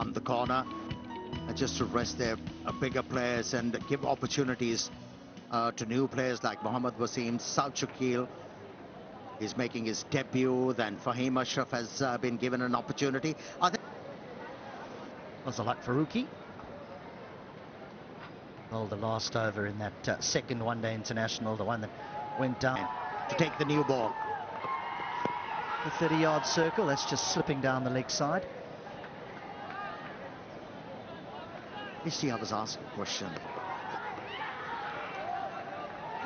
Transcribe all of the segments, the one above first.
on the corner, just to rest their bigger players and give opportunities to new players like Mohammad Wasim. South Shakil is making his debut. Then Fahim Ashraf has been given an opportunity. I think was a luck Faruqi. Well, the last over in that second one-day international, the one that went down to take the new ball. The 30-yard circle, that's just slipping down the leg side. You see, I was asked a question.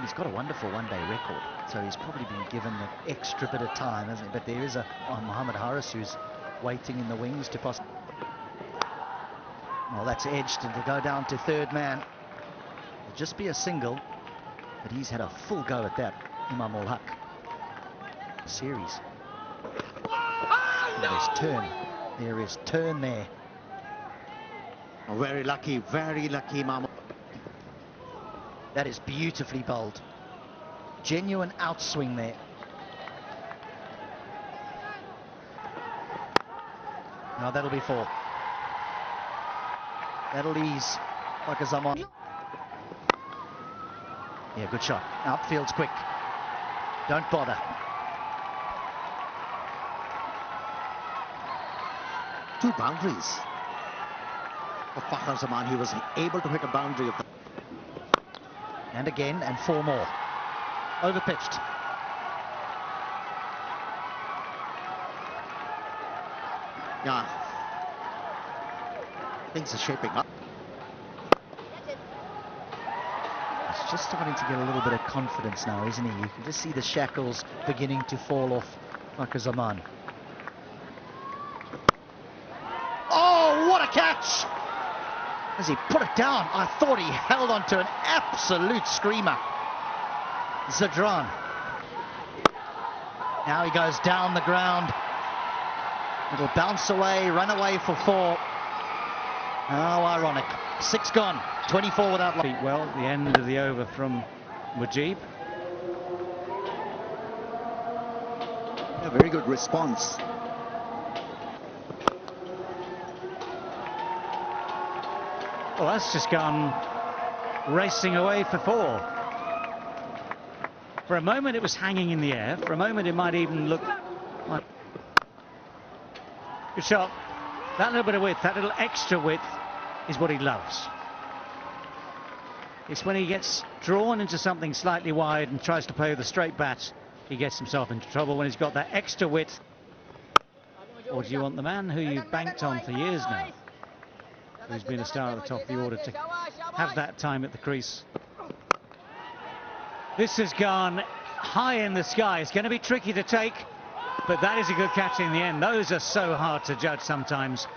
He's got a wonderful one-day record, so he's probably been given an extra bit of time, hasn't he? But there is a Mohammed Haris who's waiting in the wings to possibly... Well, that's edged and to go down to third man. It'll just be a single, but he's had a full go at that, Imam ul Haq. Series. There's turn. There is turn there. Oh, very lucky, Imam. That is beautifully bowled. Genuine outswing there. Now that'll be 4. That'll ease like a Zaman. Yeah, good shot. Outfield's quick. Don't bother. 2 boundaries. For Fakhar Zaman, he was able to hit a boundary of the... And again, and 4 more. Overpitched. Yeah. Things are shaping up. He's just starting to get a little bit of confidence now, isn't he? You can just see the shackles beginning to fall off Fakhar Zaman. Oh, what a catch! As he put it down, I thought he held on to an absolute screamer. Zadran. Now he goes down the ground. It'll bounce away, run away for 4. How ironic. 6 gone, 24 without... Well, the end of the over from Mujib. A very good response. Well, that's just gone racing away for 4. For a moment it was hanging in the air. For a moment it might even look like... Good shot. That little bit of width, that little extra width is what he loves. It's when he gets drawn into something slightly wide and tries to play with a straight bat, he gets himself into trouble when he's got that extra width. Or do you want the man who you've banked on for years now, who's been a star at the top of the order, to have that time at the crease? This has gone high in the sky. It's going to be tricky to take, but that is a good catch in the end. Those are so hard to judge sometimes.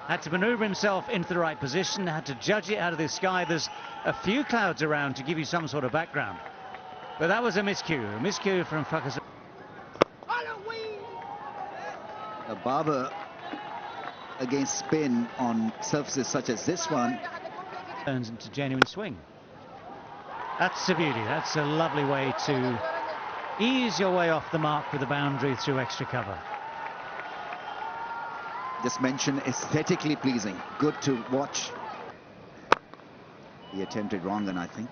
Had to manoeuvre himself into the right position, had to judge it out of the sky. There's a few clouds around to give you some sort of background. But that was a miscue from Fakhar. Barber against spin on surfaces such as this one turns into genuine swing. That's a beauty. That's a lovely way to ease your way off the mark with the boundary through extra cover. Just mentioned aesthetically pleasing, good to watch. He attempted wrong then, I think.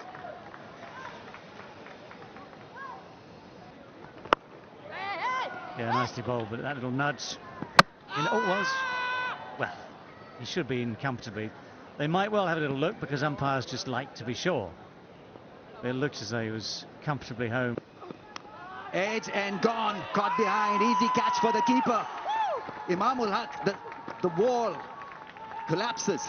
Yeah, nicely bowled, but that little nudge well, he should be in comfortably. They might well have a little look because umpires just like to be sure. It looked as though he was comfortably home. Edge and gone, caught behind, easy catch for the keeper. Imam ul Haq, the wall collapses.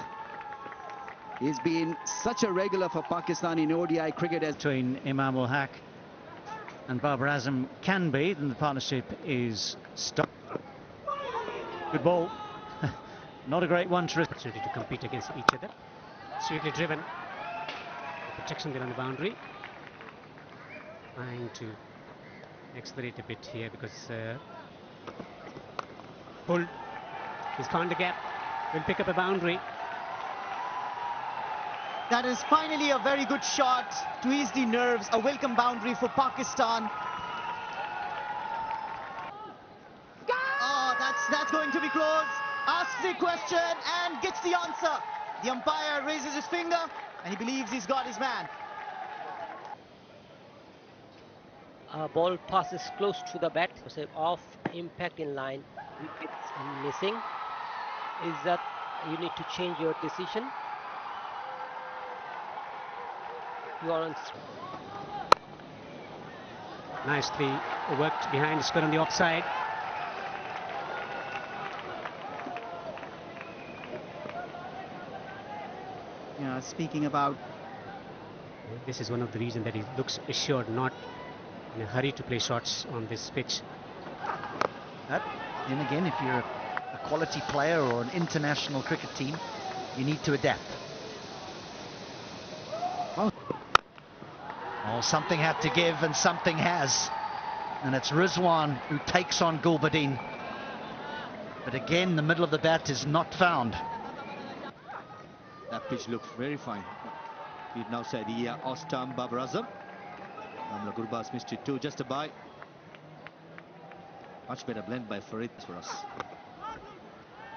He's been such a regular for Pakistan in ODI cricket. Between Imam ul Haq and Babar Azam can be, then the partnership is stopped. Good ball. Not a great one to compete against each other. Sweetly driven. Protection there on the boundary. Trying to accelerate a bit here because pull. He's found the gap. Will pick up a boundary. That is finally a very good shot to ease the nerves. A welcome boundary for Pakistan. Oh, that's going to be close. asks the question and gets the answer. The umpire raises his finger and he believes he's got his man. Ball passes close to the bat, so off impact in line, wickets missing. Is that you need to change your decision? You are on. Nicely worked behind, square on the offside. Yeah, speaking about... This is one of the reasons that he looks assured, not in a hurry to play shots on this pitch. Then again, if you're a quality player or an international cricket team, you need to adapt. Oh, something had to give and something has. And it's Rizwan who takes on Gulbadin. But again, the middle of the bat is not found. That pitch looks very fine. We'd now say the Ostam Babar Azam. Gurbaz missed it too, just a bye. Much better blend by Farid for us.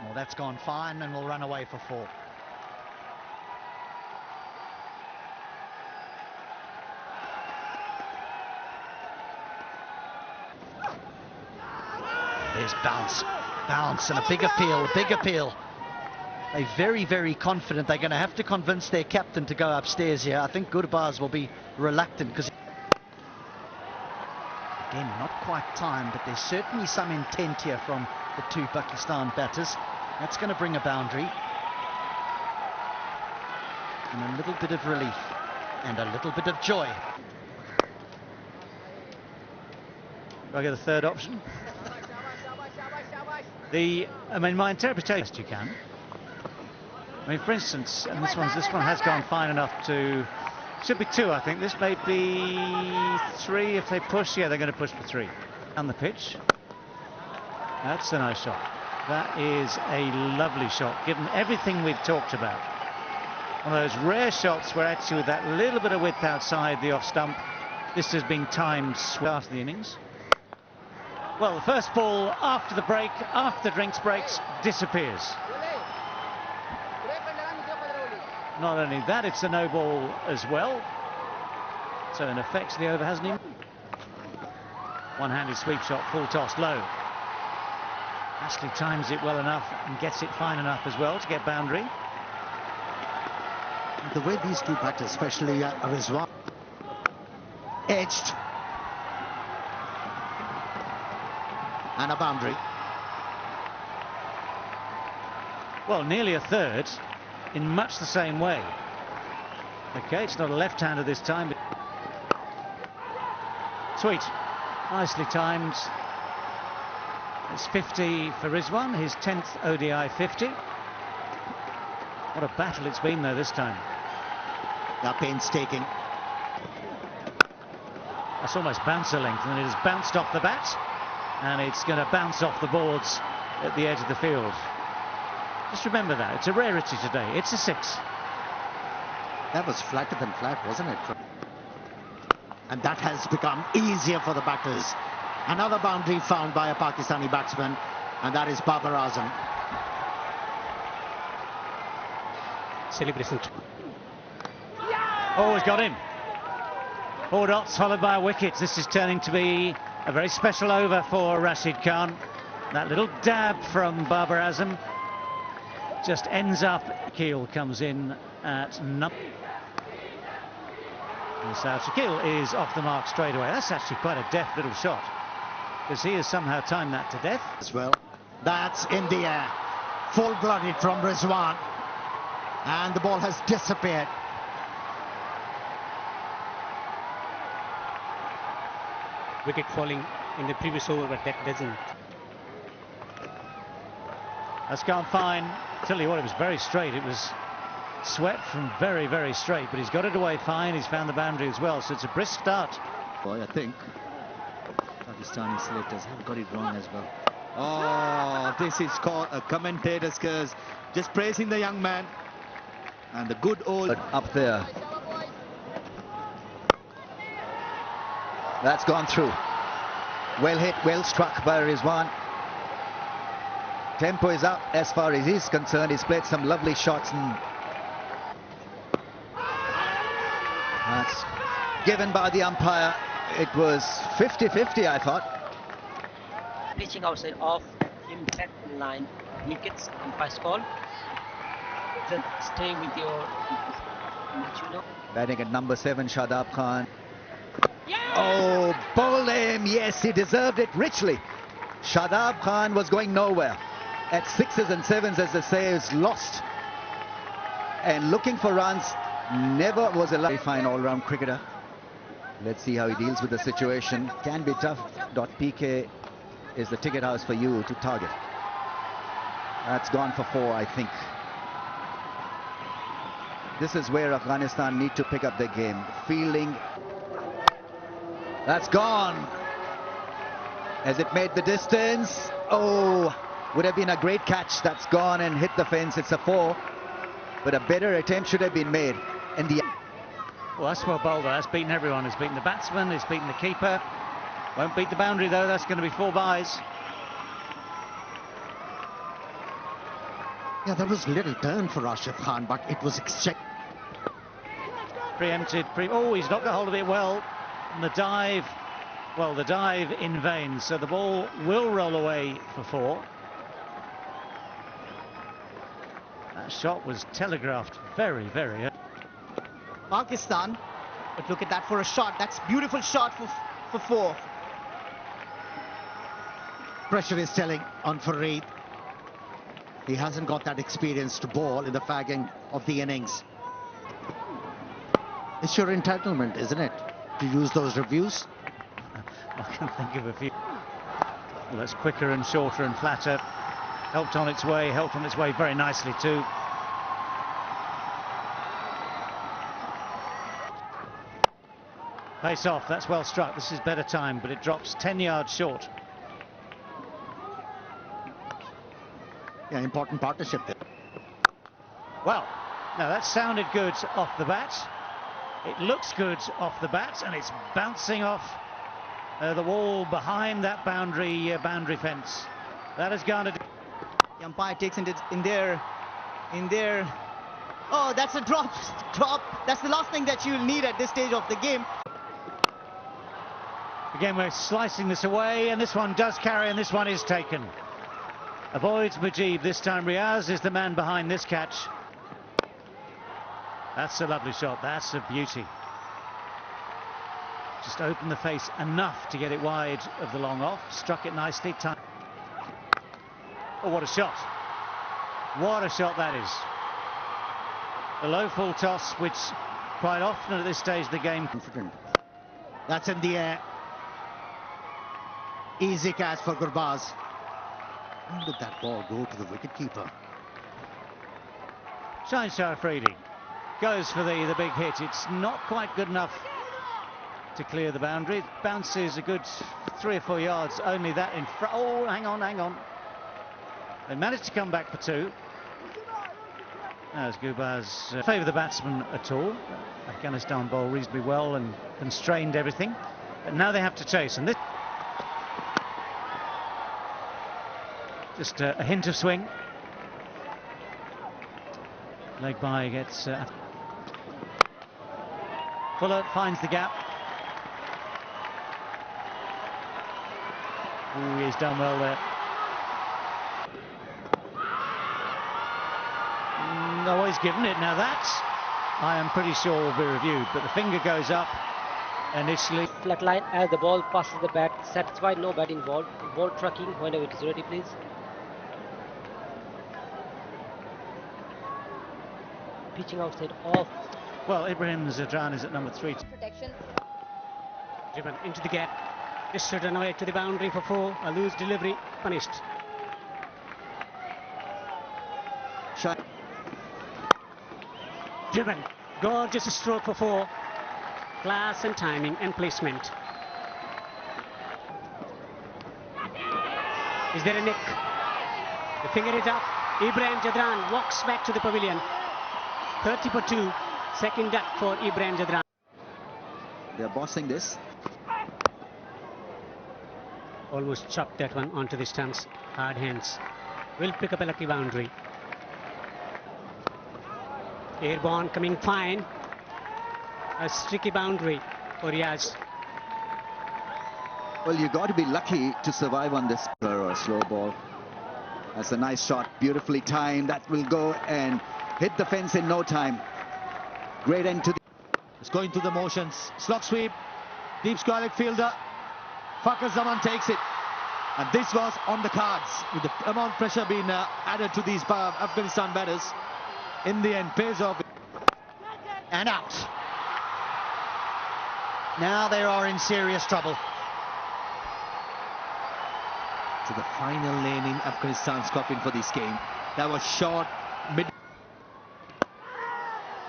Well, that's gone fine and we'll run away for 4. There's bounce and a big appeal. They're very, very confident. They're going to have to convince their captain to go upstairs here. I think Gurbaz will be reluctant because, again, not quite timed, but there's certainly some intent here from the 2 Pakistan batters. That's going to bring a boundary. And a little bit of relief and a little bit of joy. I'll get the third option. My interpretation, you can. I mean, for instance, and this one has gone fine enough to, should be 2, I think. This may be 3 if they push. Yeah, they're going to push for 3. On the pitch. That's a nice shot. That is a lovely shot, given everything we've talked about. One of those rare shots where actually with that little bit of width outside the off stump, this has been timed after the innings. Well, the first ball after the break, after drinks breaks, disappears. Not only that, it's a no ball as well. So in effect, the over hasn't even. One-handed sweep shot, full toss low. Ashley times it well enough and gets it fine enough as well to get boundary. The way these 2 batters, especially Rizwan, edged. And a boundary. Well, nearly a third in much the same way. Okay, it's not a left-hander this time. But sweet. Nicely timed. It's 50 for Rizwan, his 10th ODI 50. What a battle it's been though this time. They're painstaking. That's almost bouncer length, and it has bounced off the bat. And it's going to bounce off the boards at the edge of the field. Just remember that. It's a rarity today. It's a 6. That was flatter than flat, wasn't it? And that has become easier for the batters. Another boundary found by a Pakistani batsman, and that is Babar Azam. Celebration. Oh, he's got in. 4 dots followed by a wicket. This is turning to be a very special over for Rashid Khan. That little dab from Babar Azam just ends up. Keel comes in at number. And so Shakil is off the mark straight away. That's actually quite a deft little shot, because he has somehow timed that to death. As well, that's in the air. Full-blooded from Rizwan. And the ball has disappeared. Wicket falling in the previous over, but that doesn't. That's gone fine. Tell you what, it was very straight. It was swept from very, very straight, but he's got it away fine. He's found the boundary as well, so it's a brisk start. Boy, I think Pakistani selectors have got it wrong as well. Oh, this is called a commentator's curse. Just praising the young man and the good old up there. That's gone through. Well hit, well struck by Rizwan. Tempo is up as far as he's concerned. He's played some lovely shots, and that's given by the umpire. It was 50-50, I thought. Pitching outside off impact in line. Wickets, umpire's call. Then stay with your match. Batting at number 7, Shadab Khan. Oh, bowled him. Yes, he deserved it richly. Shadab Khan was going nowhere. At 6s and 7s, as they say, is lost. And looking for runs, never was a very fine all-round cricketer. Let's see how he deals with the situation. Can be tough. .PK is the ticket house for you to target. That's gone for 4, I think. This is where Afghanistan need to pick up their game. Fielding. That's gone. Has it made the distance? Oh, would have been a great catch. That's gone and hit the fence. It's a 4. But a better attempt should have been made. And the Well, that's well bowled. That's beaten everyone. It's beaten the batsman. It's beaten the keeper. Won't beat the boundary though. That's going to be 4 byes. Yeah, there was little turn for Rashid Khan, but it was exchequered. Preempted. Oh, he's not got hold of it well. And the dive, well, the dive in vain. So the ball will roll away for 4. That shot was telegraphed very, very early. Pakistan, but look at that for a shot. That's beautiful shot for 4. Pressure is telling on Fareed. He hasn't got that experience to bowl in the fagging of the innings. It's your entitlement, isn't it, to use those reviews? I can think of a few. Well, that's quicker and shorter and flatter. Helped on its way very nicely too. Pace off, that's well struck. This is better time, but it drops 10 yards short. Yeah, important partnership there. Well, now that sounded good off the bat. It looks good off the bat, and it's bouncing off the wall behind that boundary fence. That has garnered. The umpire takes it in there. Oh, that's a drop. That's the last thing that you'll need at this stage of the game. Again, we're slicing this away, and this one does carry, and this one is taken. Avoids Mujib this time. Riaz is the man behind this catch. That's a lovely shot. That's a beauty. Just opened the face enough to get it wide of the long off. Struck it nicely. Oh, what a shot. What a shot that is. A low full toss, which quite often at this stage of the game. Confident. That's in the air. Easy catch for Gurbaz. How did that ball go to the wicketkeeper? Shaheen Shah Afridi goes for the big hit. It's not quite good enough to clear the boundary. It bounces a good 3 or 4 yards. Only that in front. Oh, hang on. They managed to come back for 2. As Gurbaz favour the batsman at all. Afghanistan bowled reasonably well and constrained everything. But now they have to chase. And this. Just a hint of swing. Leg by gets. Fuller finds the gap. Ooh, he's done well there. No, he's given it. Now that, I am pretty sure, will be reviewed. But the finger goes up initially. Flat line as the ball passes the bat. Satisfied, no bat involved. Ball tracking whenever it is ready, please. Pitching outside off. Well, Ibrahim Zadran is at number 3. Protection. Driven into the gap. Just run away to the boundary for 4. A loose delivery, punished. shot. Driven. Gorgeous stroke for 4. Class and timing and placement. Is there a nick? The finger is up. Ibrahim Jadran walks back to the pavilion. 30 for 2. Second duck for Ibrahim Jadran. They're bossing this. Almost chopped that one onto the stumps. Hard hands. will pick up a lucky boundary. Airborne coming fine. A tricky boundary for Riaz. Well, you got to be lucky to survive on this or a slow ball. That's a nice shot, beautifully timed. That will go and hit the fence in no time. Great end to the... It's going through the motions. Slog sweep. Deep square fielder. Fakhar Zaman takes it. And this was on the cards. With the amount of pressure being added to these Afghanistan batters. In the end, pays off. And out. Now they are in serious trouble. To the final lane in Afghanistan's coffin for this game. That was short, mid.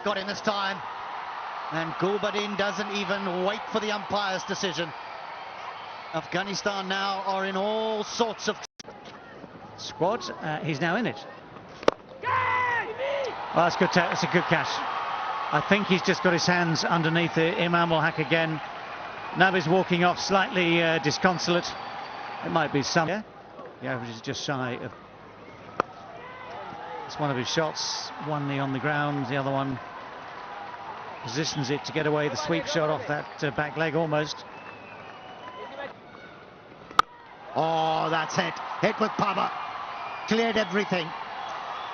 Got him this time. And Gulbadin doesn't even wait for the umpire's decision. Afghanistan now are in all sorts of... Squad, he's now in it. Oh, that's good. That's a good catch. I think he's just got his hands underneath it. Imam will hack again. Nabi's walking off slightly disconsolate. It might be some. Yeah, the average is just shy of. It's one of his shots. One knee on the ground. The other one positions it to get away the sweep shot off that back leg almost. Oh, that's it. Hit with power. Cleared everything.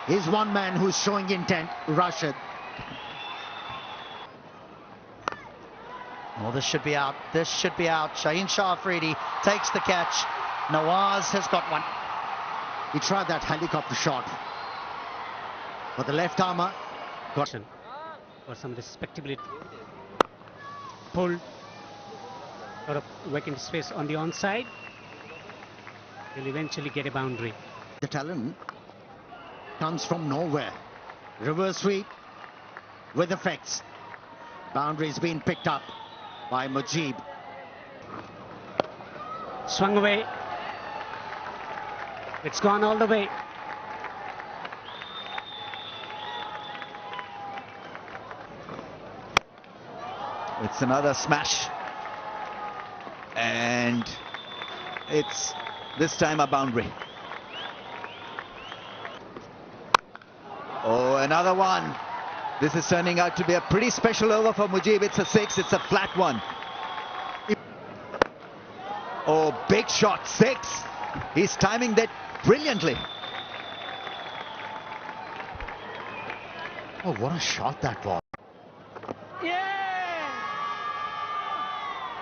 He's one man who's showing intent. Rashid. Oh, this should be out. This should be out. Shaheen Shah Afridi takes the catch. Nawaz has got one. He tried that helicopter shot. But the left armour got him. For some respectability. Pull. Got a vacant space on the onside. He'll eventually get a boundary. The talent comes from nowhere. Reverse sweep with effects. Boundaries being picked up by Mujib. Swung away. It's gone all the way. It's another smash. And it's this time a boundary. Oh, another one. This is turning out to be a pretty special over for Mujib. It's a 6, it's a flat one. Oh, big shot, 6. He's timing that brilliantly. Oh, what a shot that was.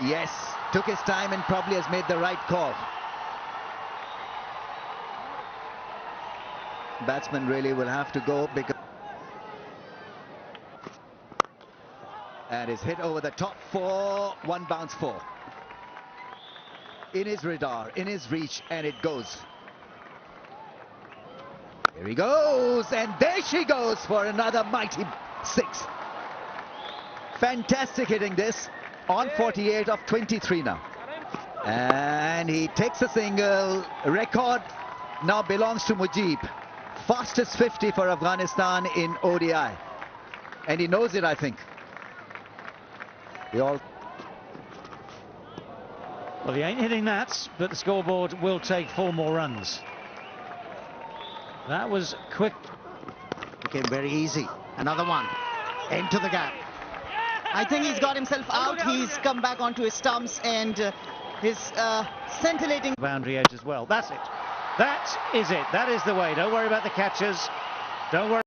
Yes, took his time and probably has made the right call. Batsman really will have to go because... And is hit over the top for 1 bounce 4. In his radar, in his reach, and it goes. Here he goes, and there she goes for another mighty 6. Fantastic hitting this on 48 of 23 now. And he takes a single. Record now belongs to Mujib. Fastest 50 for Afghanistan in ODI. And he knows it, I think. Well, he ain't hitting that, but the scoreboard will take 4 more runs. That was quick. Became very easy. Another one. Into the gap. I think he's got himself out. He's come back onto his stumps and his scintillating Boundary edge as well. That's it. That is it. That is the way. Don't worry about the catches. Don't worry.